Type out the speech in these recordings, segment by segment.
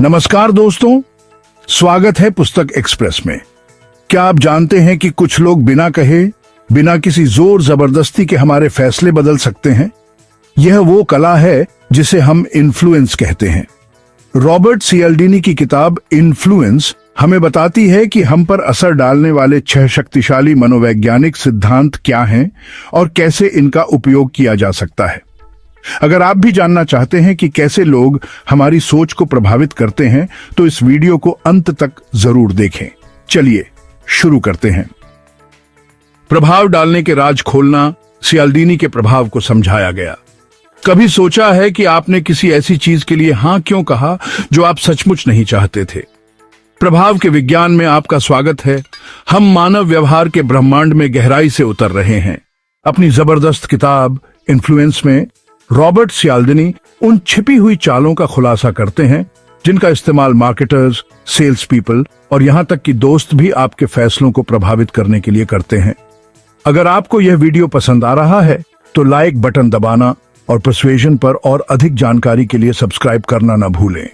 नमस्कार दोस्तों, स्वागत है पुस्तक एक्सप्रेस में। क्या आप जानते हैं कि कुछ लोग बिना कहे, बिना किसी जोर जबरदस्ती के हमारे फैसले बदल सकते हैं? यह वो कला है जिसे हम इन्फ्लुएंस कहते हैं। रॉबर्ट सियाल्डिनी की किताब इन्फ्लुएंस हमें बताती है कि हम पर असर डालने वाले 6 शक्तिशाली मनोवैज्ञानिक सिद्धांत क्या हैं और कैसे इनका उपयोग किया जा सकता है। अगर आप भी जानना चाहते हैं कि कैसे लोग हमारी सोच को प्रभावित करते हैं, तो इस वीडियो को अंत तक जरूर देखें। चलिए शुरू करते हैं। प्रभाव डालने के राज खोलना, सियाल्डिनी के प्रभाव को समझाया गया। कभी सोचा है कि आपने किसी ऐसी चीज के लिए हां क्यों कहा जो आप सचमुच नहीं चाहते थे? प्रभाव के विज्ञान में आपका स्वागत है। हम मानव व्यवहार के ब्रह्मांड में गहराई से उतर रहे हैं। अपनी जबरदस्त किताब इन्फ्लुएंस में रॉबर्ट सियाल्डिनी उन छिपी हुई चालों का खुलासा करते हैं जिनका इस्तेमाल मार्केटर्स, सेल्स पीपल और यहां तक कि दोस्त भी आपके फैसलों को प्रभावित करने के लिए करते हैं। अगर आपको यह वीडियो पसंद आ रहा है तो लाइक बटन दबाना और पर्सुएजन पर और अधिक जानकारी के लिए सब्सक्राइब करना न भूलें।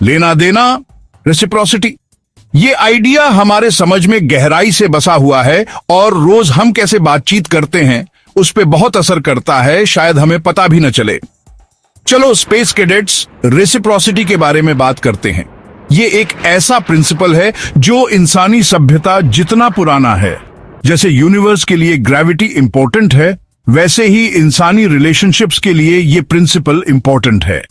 लेना देना, रेसिप्रोसिटी, ये आइडिया हमारे समझ में गहराई से बसा हुआ है और रोज हम कैसे बातचीत करते हैं उस पे बहुत असर करता है, शायद हमें पता भी न चले। चलो स्पेस कैडेट्स रेसिप्रोसिटी के बारे में बात करते हैं। ये एक ऐसा प्रिंसिपल है जो इंसानी सभ्यता जितना पुराना है, जैसे यूनिवर्स के लिए ग्रेविटी इंपॉर्टेंट है, वैसे ही इंसानी रिलेशनशिप्स के लिए ये प्रिंसिपल इंपॉर्टेंट है।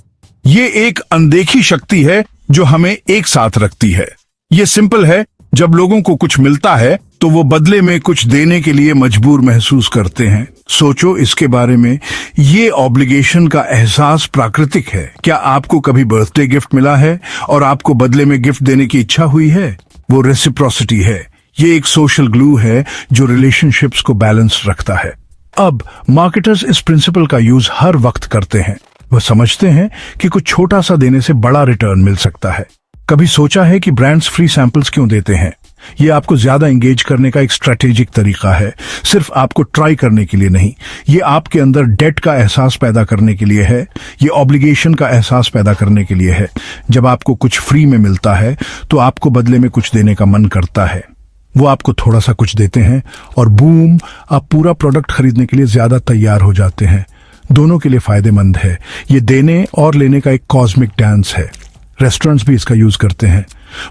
ये एक अनदेखी शक्ति है जो हमें एक साथ रखती है। ये सिंपल है, जब लोगों को कुछ मिलता है तो वो बदले में कुछ देने के लिए मजबूर महसूस करते हैं। सोचो इसके बारे में। ये ऑब्लिगेशन का एहसास प्राकृतिक है। क्या आपको कभी बर्थडे गिफ्ट मिला है और आपको बदले में गिफ्ट देने की इच्छा हुई है? वो रेसिप्रोसिटी है। ये एक सोशल ग्लू है जो रिलेशनशिप्स को बैलेंस रखता है। अब मार्केटर्स इस प्रिंसिपल का यूज हर वक्त करते हैं। वह समझते हैं कि कुछ छोटा सा देने से बड़ा रिटर्न मिल सकता है। कभी सोचा है कि ब्रांड्स फ्री सैंपल्स क्यों देते हैं? ये आपको ज्यादा एंगेज करने का एक स्ट्रेटेजिक तरीका है, सिर्फ आपको ट्राई करने के लिए नहीं। ये आपके अंदर डेट का एहसास पैदा करने के लिए है। ये ऑब्लिगेशन का एहसास पैदा करने के लिए है। जब आपको कुछ फ्री में मिलता है तो आपको बदले में कुछ देने का मन करता है। वो आपको थोड़ा सा कुछ देते हैं और बूम, आप पूरा प्रोडक्ट खरीदने के लिए ज्यादा तैयार हो जाते हैं। दोनों के लिए फायदेमंद है। ये देने और लेने का एक कॉस्मिक डांस है। रेस्टोरेंट्स भी इसका यूज करते हैं।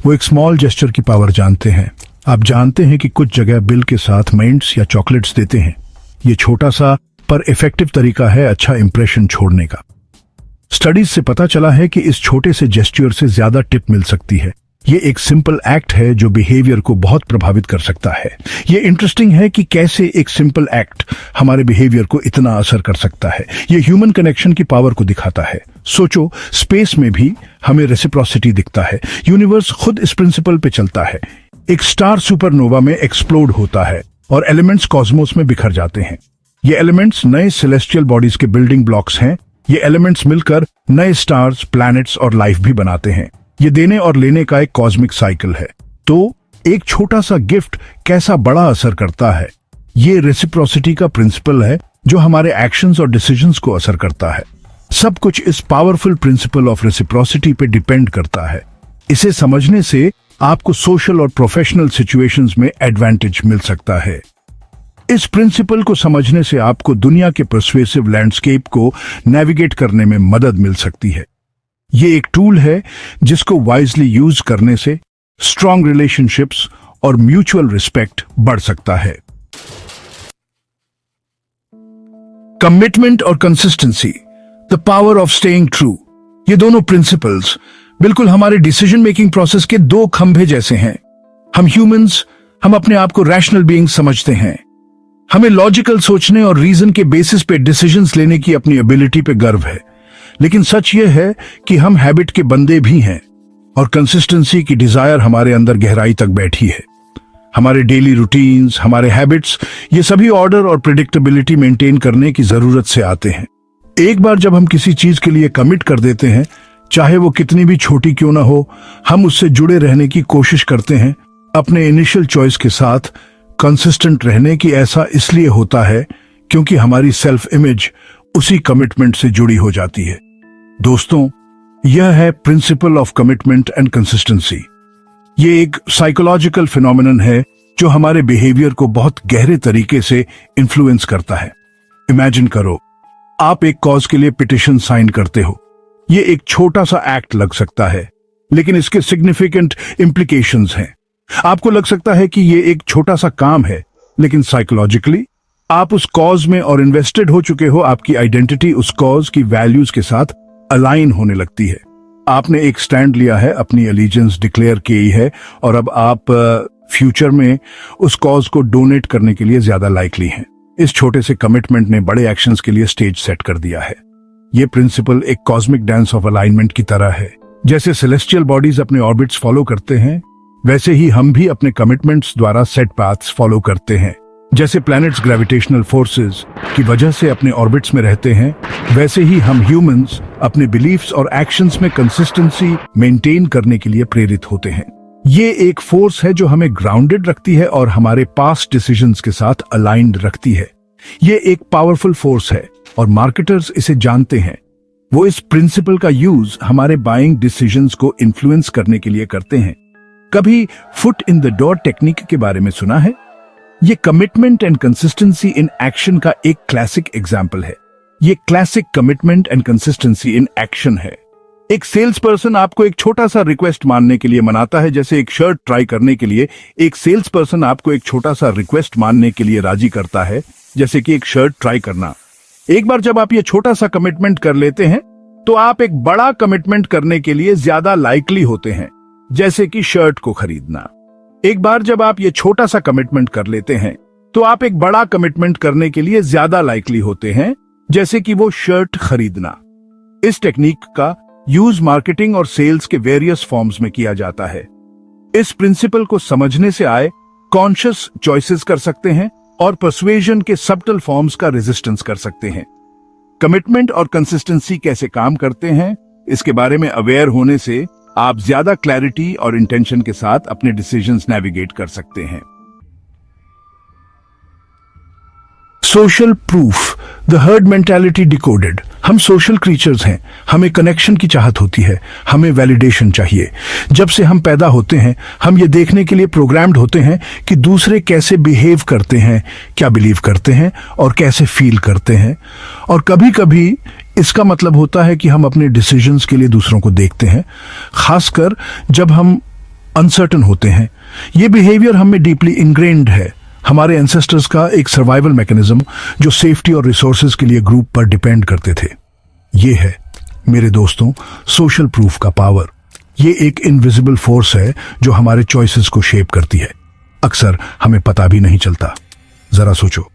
वो एक स्मॉल जेस्चर की पावर जानते हैं। आप जानते हैं कि कुछ जगह बिल के साथ मिंट्स या चॉकलेट्स देते हैं। ये छोटा सा पर इफेक्टिव तरीका है अच्छा इंप्रेशन छोड़ने का। स्टडीज से पता चला है कि इस छोटे से जेस्चर से ज्यादा टिप मिल सकती है। ये एक सिंपल एक्ट है जो बिहेवियर को बहुत प्रभावित कर सकता है। ये इंटरेस्टिंग है कि कैसे एक सिंपल एक्ट हमारे बिहेवियर को इतना असर कर सकता है। ये ह्यूमन कनेक्शन की पावर को दिखाता है। सोचो, स्पेस में भी हमें रेसिप्रोसिटी दिखता है। यूनिवर्स खुद इस प्रिंसिपल पे चलता है। एक स्टार सुपरनोवा में एक्सप्लोड होता है और एलिमेंट्स कॉस्मोस में बिखर जाते हैं। ये एलिमेंट्स नए सेलेस्टियल बॉडीज के बिल्डिंग ब्लॉक्स हैं। ये एलिमेंट्स मिलकर नए स्टार्स, प्लैनेट्स और लाइफ भी बनाते हैं। ये देने और लेने का एक कॉस्मिक साइकिल है। तो एक छोटा सा गिफ्ट कैसा बड़ा असर करता है। ये रेसिप्रोसिटी का प्रिंसिपल है जो हमारे एक्शंस और डिसीजंस को असर करता है। सब कुछ इस पावरफुल प्रिंसिपल ऑफ रेसिप्रोसिटी पे डिपेंड करता है। इसे समझने से आपको सोशल और प्रोफेशनल सिचुएशंस में एडवांटेज मिल सकता है। इस प्रिंसिपल को समझने से आपको दुनिया के पर्सुएसिव लैंडस्केप को नेविगेट करने में मदद मिल सकती है। ये एक टूल है जिसको वाइजली यूज करने से स्ट्रॉन्ग रिलेशनशिप्स और म्यूचुअल रिस्पेक्ट बढ़ सकता है। कमिटमेंट और consistency, the power of staying true, ये दोनों प्रिंसिपल्स बिल्कुल हमारे डिसीजन मेकिंग प्रोसेस के 2 खंभे जैसे हैं। हम ह्यूमंस, हम अपने आप को रैशनल बीइंग समझते हैं। हमें लॉजिकल सोचने और रीजन के बेसिस पे डिसीजंस लेने की अपनी एबिलिटी पे गर्व है। लेकिन सच यह है कि हम हैबिट के बंदे भी हैं और कंसिस्टेंसी की डिजायर हमारे अंदर गहराई तक बैठी है। हमारे डेली रूटीन्स, हमारे हैबिट्स, ये सभी ऑर्डर और प्रेडिक्टेबिलिटी मेंटेन करने की जरूरत से आते हैं। एक बार जब हम किसी चीज के लिए कमिट कर देते हैं, चाहे वो कितनी भी छोटी क्यों ना हो, हम उससे जुड़े रहने की कोशिश करते हैं। अपने इनिशियल चॉइस के साथ कंसिस्टेंट रहने की ऐसा इसलिए होता है क्योंकि हमारी सेल्फ इमेज उसी कमिटमेंट से जुड़ी हो जाती है। दोस्तों, यह है principle of commitment and consistency. ये एक साइकोलॉजिकल फिनोमिनन है जो हमारे बिहेवियर को बहुत गहरे तरीके से इन्फ्लुएंस करता है। इमेजिन करो, आप एक कॉज के लिए पिटिशन साइन करते हो। ये एक छोटा सा एक्ट लग सकता है, लेकिन इसके सिग्निफिकेंट इम्प्लीकेशंस हैं। आपको लग सकता है कि ये एक छोटा सा काम है, लेकिन साइकोलॉजिकली आप उस कॉज में और इन्वेस्टेड हो चुके हो। आपकी आइडेंटिटी उस कॉज की वैल्यूज के साथ अलाइन होने लगती है। आपने एक स्टैंड लिया है, अपनी एलिजेंस डिक्लेयर की है, और अब आप फ्यूचर में उस कॉज को डोनेट करने के लिए ज्यादा लाइकली हैं। इस छोटे से कमिटमेंट ने बड़े एक्शंस के लिए स्टेज सेट कर दिया है। ये प्रिंसिपल एक कॉस्मिक डांस ऑफ अलाइनमेंट की तरह है। जैसे सेलेस्टियल बॉडीज अपने ऑर्बिट्स फॉलो करते हैं, वैसे ही हम भी अपने कमिटमेंट्स द्वारा सेट पाथ्स फॉलो करते हैं। जैसे प्लैनेट्स ग्रेविटेशनल फोर्सेस की वजह से अपने ऑर्बिट्स में रहते हैं, वैसे ही हम ह्यूमंस अपने बिलीफ्स और एक्शंस में कंसिस्टेंसी मेंटेन करने के लिए प्रेरित होते हैं। ये एक फोर्स है जो हमें ग्राउंडेड रखती है और हमारे पास्ट डिसीजंस के साथ अलाइंड रखती है। ये एक पावरफुल फोर्स है और मार्केटर्स इसे जानते हैं। वो इस प्रिंसिपल का यूज हमारे बाइंग डिसीजंस को इन्फ्लुएंस करने के लिए करते हैं। कभी foot in the door technique के बारे में सुना है? ये commitment and consistency in action का एक क्लासिक एग्जाम्पल है। ये classic commitment and consistency in action है। एक सेल्स पर्सन आपको एक छोटा सा रिक्वेस्ट मानने के लिए मनाता है। जैसे एक शर्ट ट्राई करने के लिए एक सेल्स पर्सन आपको एक छोटा सा रिक्वेस्ट मानने के लिए राजी करता है, जैसे कि एक शर्ट ट्राई करना। एक बार जब आप ये छोटा सा कमिटमेंट कर लेते हैं, तो आप एक बड़ा कमिटमेंट करने के लिए ज्यादा लाइकली होते हैं, जैसे कि शर्ट को खरीदना। एक बार जब आप ये छोटा सा कमिटमेंट कर लेते हैं, तो आप एक बड़ा कमिटमेंट करने के लिए ज्यादा लाइकली होते हैं, जैसे कि वो शर्ट खरीदना। इस टेक्निक का यूज मार्केटिंग और सेल्स के वेरियस फॉर्म्स में किया जाता है। इस प्रिंसिपल को समझने से आए कॉन्शियस चॉइसेस कर सकते हैं और पर्सुएजन के सबटल फॉर्म्स का रेजिस्टेंस कर सकते हैं। कमिटमेंट और कंसिस्टेंसी कैसे काम करते हैं, इसके बारे में अवेयर होने से आप ज्यादा क्लैरिटी और इंटेंशन के साथ अपने डिसीजंस नेविगेट कर सकते हैं। Social proof, the herd mentality decoded. हम सोशल क्रीचर्स हैं, हमें कनेक्शन की चाहत होती है, हमें वैलिडेशन चाहिए। जब से हम पैदा होते हैं, हम ये देखने के लिए प्रोग्राम्ड होते हैं कि दूसरे कैसे बिहेव करते हैं, क्या बिलीव करते हैं और कैसे फील करते हैं। और कभी कभी इसका मतलब होता है कि हम अपने डिसीजंस के लिए दूसरों को देखते हैं, खासकर जब हम अनसर्टन होते हैं। ये बिहेवियर हमें डीपली इंग्रेन्ड है। हमारे एंसेस्टर्स का एक सर्वाइवल मैकेनिज्म जो सेफ्टी और रिसोर्सेज के लिए ग्रुप पर डिपेंड करते थे। ये है मेरे दोस्तों सोशल प्रूफ का पावर। ये एक इनविजिबल फोर्स है जो हमारे चॉइसेस को शेप करती है। अक्सर हमें पता भी नहीं चलता। जरा सोचो,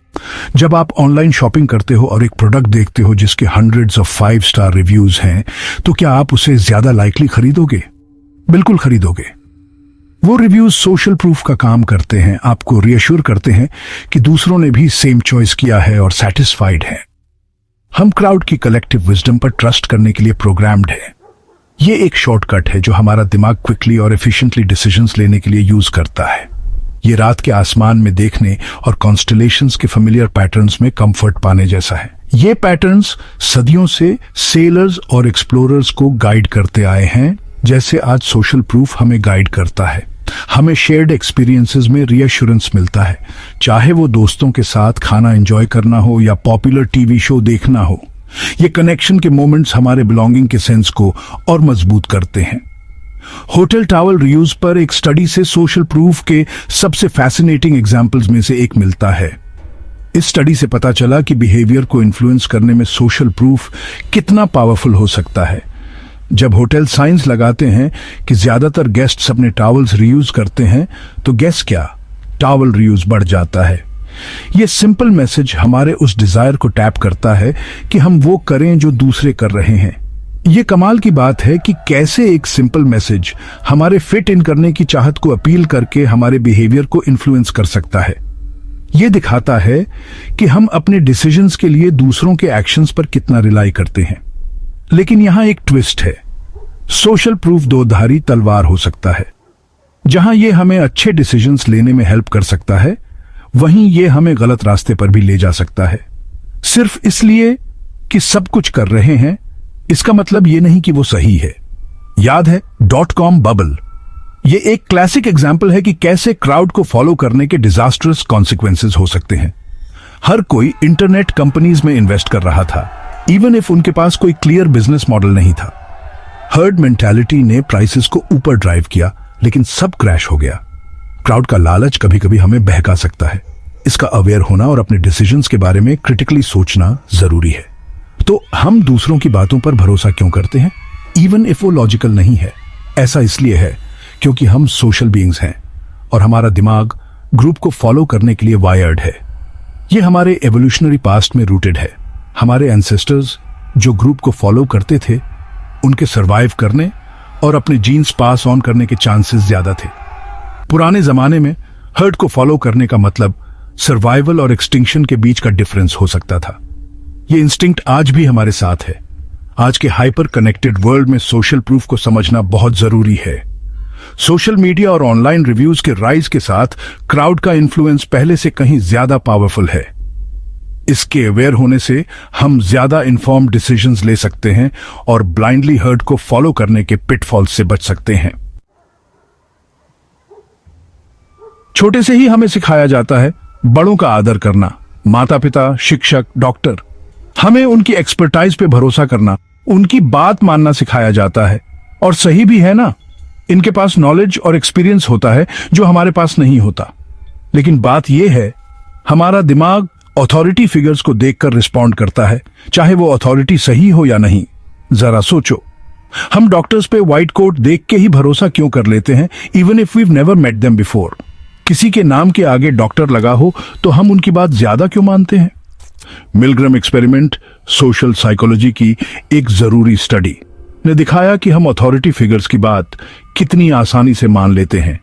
जब आप ऑनलाइन शॉपिंग करते हो और एक प्रोडक्ट देखते हो जिसके हंड्रेड्स ऑफ 5 स्टार रिव्यूज हैं, तो क्या आप उसे ज्यादा लाइकली खरीदोगे? बिल्कुल खरीदोगे। वो रिव्यूज सोशल प्रूफ का काम करते हैं, आपको रियश्योर करते हैं कि दूसरों ने भी सेम चॉइस किया है और सेटिस्फाइड है। हम क्राउड की कलेक्टिव विजडम पर ट्रस्ट करने के लिए प्रोग्राम्ड है। ये एक शॉर्टकट है जो हमारा दिमाग क्विकली और एफिशिएंटली डिसीजंस लेने के लिए यूज करता है। ये रात के आसमान में देखने और कॉन्स्टलेशंस के फेमिलियर पैटर्न्स में कंफर्ट पाने जैसा है। ये पैटर्न्स सदियों से सेलर्स और एक्सप्लोरर्स को गाइड करते आए हैं, जैसे आज सोशल प्रूफ हमें गाइड करता है। हमें शेयर्ड एक्सपीरियंसेस में रीअश्योरेंस मिलता है, चाहे वो दोस्तों के साथ खाना एंजॉय करना हो या पॉपुलर टीवी शो देखना हो। ये कनेक्शन के मोमेंट्स हमारे बिलोंगिंग के सेंस को और मजबूत करते हैं। होटल टॉवल रिव्यूज पर एक स्टडी से सोशल प्रूफ के सबसे फैसिनेटिंग एग्जाम्पल्स में से एक मिलता है। इस स्टडी से पता चला कि बिहेवियर को इन्फ्लुएंस करने में सोशल प्रूफ कितना पावरफुल हो सकता है। जब होटल साइंस लगाते हैं कि ज्यादातर गेस्ट्स अपने टॉवल्स रीयूज करते हैं, तो गेस क्या, टॉवल रीयूज बढ़ जाता है। ये सिंपल मैसेज हमारे उस डिजायर को टैप करता है कि हम वो करें जो दूसरे कर रहे हैं। ये कमाल की बात है कि कैसे एक सिंपल मैसेज हमारे फिट इन करने की चाहत को अपील करके हमारे बिहेवियर को इन्फ्लुएंस कर सकता है। ये दिखाता है कि हम अपने डिसीजंस के लिए दूसरों के एक्शंस पर कितना रिलाई करते हैं। लेकिन यहां एक ट्विस्ट है। सोशल प्रूफ दो-धारी तलवार हो सकता है। जहां ये हमें अच्छे डिसीजंस लेने में हेल्प कर सकता है, वहीं ये हमें गलत रास्ते पर भी ले जा सकता है। सिर्फ इसलिए कि सब कुछ कर रहे हैं, इसका मतलब ये नहीं कि वो सही है। याद है .com बबल? ये एक क्लासिक एग्जाम्पल है कि कैसे क्राउड को फॉलो करने के डिजास्टरस कॉन्सिक्वेंसेस हो सकते हैं। हर कोई इंटरनेट कंपनीज में इन्वेस्ट कर रहा था, इवन इफ उनके पास कोई क्लियर बिजनेस मॉडल नहीं था। हर्ड मेंटालिटी ने प्राइसेस को ऊपर ड्राइव किया, लेकिन सब क्रैश हो गया। क्राउड का लालच कभी कभी हमें बहका सकता है। इसका अवेयर होना और अपने डिसीजंस के बारे में क्रिटिकली सोचना जरूरी है। तो हम दूसरों की बातों पर भरोसा क्यों करते हैं, इवन इफ वो लॉजिकल नहीं है? ऐसा इसलिए है क्योंकि हम सोशल बीइंग्स हैं और हमारा दिमाग ग्रुप को फॉलो करने के लिए वायर्ड है। ये हमारे एवोल्यूशनरी पास्ट में रूटेड है। हमारे एंसेस्टर्स जो ग्रुप को फॉलो करते थे, उनके सरवाइव करने और अपने जीन्स पास ऑन करने के चांसेस ज्यादा थे। पुराने जमाने में हर्ड को फॉलो करने का मतलब सर्वाइवल और एक्सटिंक्शन के बीच का डिफरेंस हो सकता था। ये इंस्टिंक्ट आज भी हमारे साथ है। आज के हाइपर कनेक्टेड वर्ल्ड में सोशल प्रूफ को समझना बहुत जरूरी है। सोशल मीडिया और ऑनलाइन रिव्यूज के राइज के साथ क्राउड का इन्फ्लुएंस पहले से कहीं ज्यादा पावरफुल है। इसके अवेयर होने से हम ज्यादा इन्फॉर्म्ड डिसीजंस ले सकते हैं और ब्लाइंडली हर्ड को फॉलो करने के पिटफॉल्स से बच सकते हैं। छोटे से ही हमें सिखाया जाता है बड़ों का आदर करना। माता पिता, शिक्षक, डॉक्टर, हमें उनकी एक्सपर्टाइज पे भरोसा करना, उनकी बात मानना सिखाया जाता है। और सही भी है ना, इनके पास नॉलेज और एक्सपीरियंस होता है जो हमारे पास नहीं होता। लेकिन बात यह है, हमारा दिमाग अथॉरिटी फिगर्स को देखकर रिस्पॉन्ड करता है, चाहे वो अथॉरिटी सही हो या नहीं। जरा सोचो, हम डॉक्टर्स पे व्हाइट कोट देख के ही भरोसा क्यों कर लेते हैं, even if we've never met them before? किसी के नाम के आगे डॉक्टर लगा हो तो हम उनकी बात ज्यादा क्यों मानते हैं? मिलग्राम एक्सपेरिमेंट, सोशल साइकोलॉजी की एक जरूरी स्टडी, ने दिखाया कि हम अथॉरिटी फिगर्स की बात कितनी आसानी से मान लेते हैं,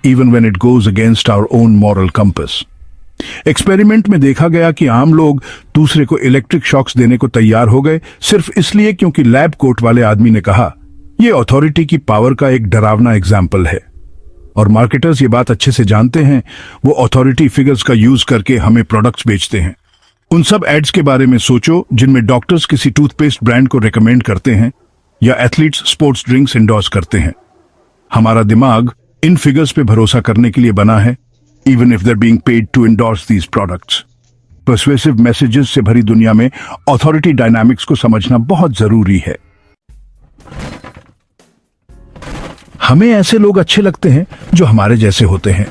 even when it goes against our own moral compass. Experiment में देखा गया कि आम लोग दूसरे को इलेक्ट्रिक शॉक्स देने को तैयार हो गए सिर्फ इसलिए क्योंकि लैब कोट वाले आदमी ने कहा। यह अथॉरिटी की पावर का एक डरावना एग्जाम्पल है। और मार्केटर्स ये बात अच्छे से जानते हैं। वो अथॉरिटी फिगर्स का यूज करके हमें प्रोडक्ट्स बेचते हैं। उन सब एड्स के बारे में सोचो जिनमें डॉक्टर्स किसी टूथपेस्ट ब्रांड को रेकमेंड करते हैं या एथलीट्स स्पोर्ट्स ड्रिंक्स इंडोर्स करते हैं। हमारा दिमाग इन फिगर्स पे भरोसा करने के लिए बना है, even if they're being paid to endorse these products. Persuasive messages से भरी दुनिया में अथॉरिटी डायनामिक्स को समझना बहुत जरूरी है। हमें ऐसे लोग अच्छे लगते हैं जो हमारे जैसे होते हैं।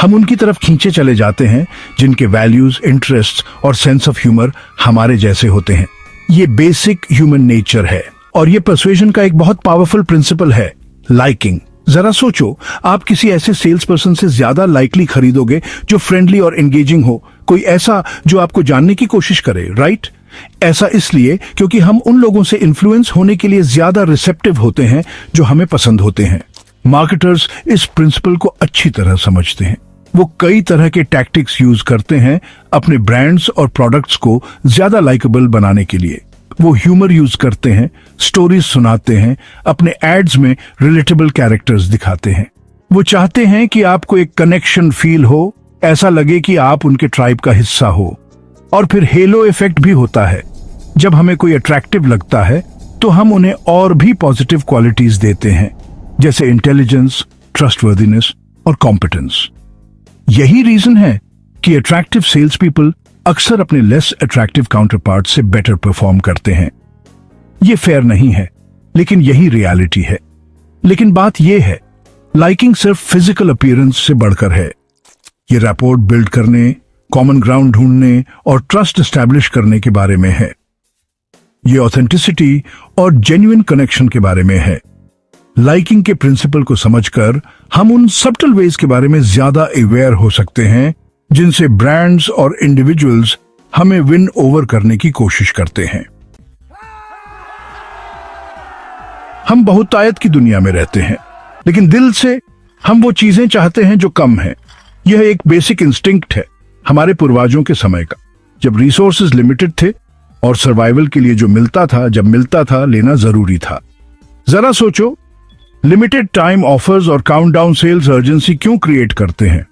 हम उनकी तरफ खींचे चले जाते हैं जिनके वैल्यूज, इंटरेस्ट और सेंस ऑफ ह्यूमर हमारे जैसे होते हैं। ये बेसिक ह्यूमन नेचर है और ये पर्सुएशन का एक बहुत पावरफुल प्रिंसिपल है, लाइकिंग। जरा सोचो, आप किसी ऐसे सेल्स पर्सन से ज्यादा लाइकली खरीदोगे जो फ्रेंडली और एंगेजिंग हो, कोई ऐसा जो आपको जानने की कोशिश करे, राइट? ऐसा इसलिए क्योंकि हम उन लोगों से इन्फ्लुएंस होने के लिए ज्यादा रिसेप्टिव होते हैं जो हमें पसंद होते हैं। मार्केटर्स इस प्रिंसिपल को अच्छी तरह समझते हैं। वो कई तरह के टैक्टिक्स यूज करते हैं अपने ब्रांड्स और प्रोडक्ट्स को ज्यादा लाइकेबल बनाने के लिए। वो ह्यूमर यूज करते हैं, स्टोरीज सुनाते हैं, अपने एड्स में रिलेटेबल कैरेक्टर्स दिखाते हैं। वो चाहते हैं कि आपको एक कनेक्शन फील हो, ऐसा लगे कि आप उनके ट्राइब का हिस्सा हो। और फिर हेलो इफेक्ट भी होता है। जब हमें कोई अट्रैक्टिव लगता है तो हम उन्हें और भी पॉजिटिव क्वालिटीज देते हैं, जैसे इंटेलिजेंस, ट्रस्टवर्दीनेस और कॉम्पिटेंस। यही रीजन है कि अट्रैक्टिव सेल्स पीपल अक्सर अपने लेस अट्रैक्टिव काउंटर पार्ट से बेटर परफॉर्म करते हैं। ये फेयर नहीं है, लेकिन यही रियलिटी है। लेकिन बात यह है, लाइकिंग सिर्फ फिजिकल अपीयरेंस से बढ़कर है। ये रैपोर्ट बिल्ड करने, कॉमन ग्राउंड ढूंढने और ट्रस्ट एस्टैब्लिश करने के बारे में है। ये ऑथेंटिसिटी और जेन्युइन कनेक्शन के बारे में है। लाइकिंग के प्रिंसिपल को समझकर हम उन सब्टल वेज के बारे में ज्यादा अवेयर हो सकते हैं जिनसे ब्रांड्स और इंडिविजुअल्स हमें विन ओवर करने की कोशिश करते हैं। हम बहुतायत की दुनिया में रहते हैं, लेकिन दिल से हम वो चीजें चाहते हैं जो कम है। यह एक बेसिक इंस्टिंक्ट है हमारे पूर्वजों के समय का, जब रिसोर्सेज लिमिटेड थे और सर्वाइवल के लिए जो मिलता था, जब मिलता था, लेना जरूरी था। जरा सोचो, लिमिटेड टाइम ऑफर्स और काउंटडाउन सेल्स अर्जेंसी क्यों क्रिएट करते हैं?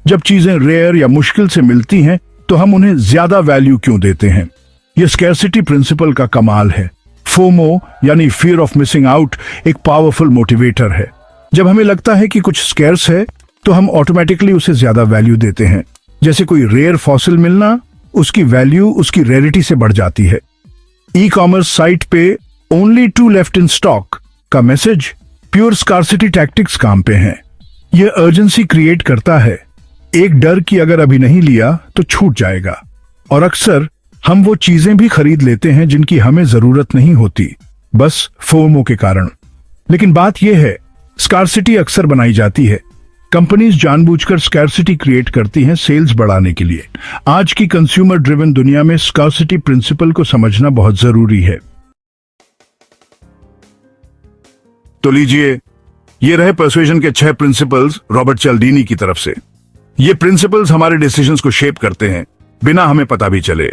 जब चीजें रेयर या मुश्किल से मिलती हैं तो हम उन्हें ज्यादा वैल्यू क्यों देते हैं? यह स्कैरसिटी प्रिंसिपल का कमाल है। फोमो यानी फियर ऑफ मिसिंग आउट एक पावरफुल मोटिवेटर है। जब हमें लगता है कि कुछ स्कैर्स है तो हम ऑटोमेटिकली उसे ज्यादा वैल्यू देते हैं। जैसे कोई रेयर फॉसिल मिलना, उसकी वैल्यू उसकी रेयरिटी से बढ़ जाती है। ई कॉमर्स साइट पे ओनली 2 लेफ्ट इन स्टॉक का मैसेज प्योर स्कार्सिटी टैक्टिक्स काम पे हैं। यह अर्जेंसी क्रिएट करता है, एक डर कि अगर अभी नहीं लिया तो छूट जाएगा। और अक्सर हम वो चीजें भी खरीद लेते हैं जिनकी हमें जरूरत नहीं होती, बस फोमो के कारण। लेकिन बात यह है, स्कार्सिटी अक्सर बनाई जाती है। कंपनीज जानबूझकर स्कार्सिटी क्रिएट करती हैं सेल्स बढ़ाने के लिए। आज की कंज्यूमर ड्रिवन दुनिया में स्कार्सिटी प्रिंसिपल को समझना बहुत जरूरी है। तो लीजिए, ये रहे पर्सुएजन के 6 प्रिंसिपल्स रॉबर्ट चिल्डिनी की तरफ से। ये प्रिंसिपल्स हमारे डिसीजंस को शेप करते हैं बिना हमें पता भी चले।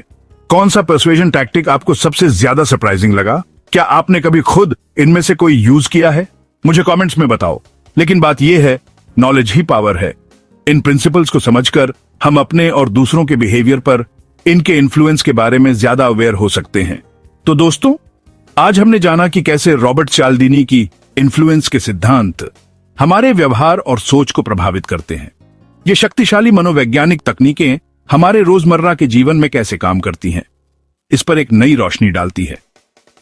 कौन सा पर्सुएजन टैक्टिक आपको सबसे ज्यादा सरप्राइजिंग लगा? क्या आपने कभी खुद इनमें से कोई यूज किया है? मुझे कमेंट्स में बताओ। लेकिन बात यह है, नॉलेज ही पावर है। इन प्रिंसिपल्स को समझकर हम अपने और दूसरों के बिहेवियर पर इनके इन्फ्लुएंस के बारे में ज्यादा अवेयर हो सकते हैं। तो दोस्तों, आज हमने जाना कि कैसे रॉबर्ट चिल्डिनी की इन्फ्लुएंस के सिद्धांत हमारे व्यवहार और सोच को प्रभावित करते हैं। ये शक्तिशाली मनोवैज्ञानिक तकनीकें हमारे रोजमर्रा के जीवन में कैसे काम करती हैं, इस पर एक नई रोशनी डालती है।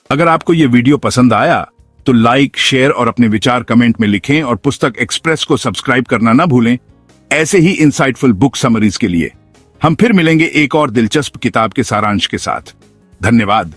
अगर आपको ये वीडियो पसंद आया तो लाइक, शेयर और अपने विचार कमेंट में लिखें और पुस्तक एक्सप्रेस को सब्सक्राइब करना ना भूलें। ऐसे ही इंसाइटफुल बुक समरीज के लिए हम फिर मिलेंगे एक और दिलचस्प किताब के सारांश के साथ। धन्यवाद।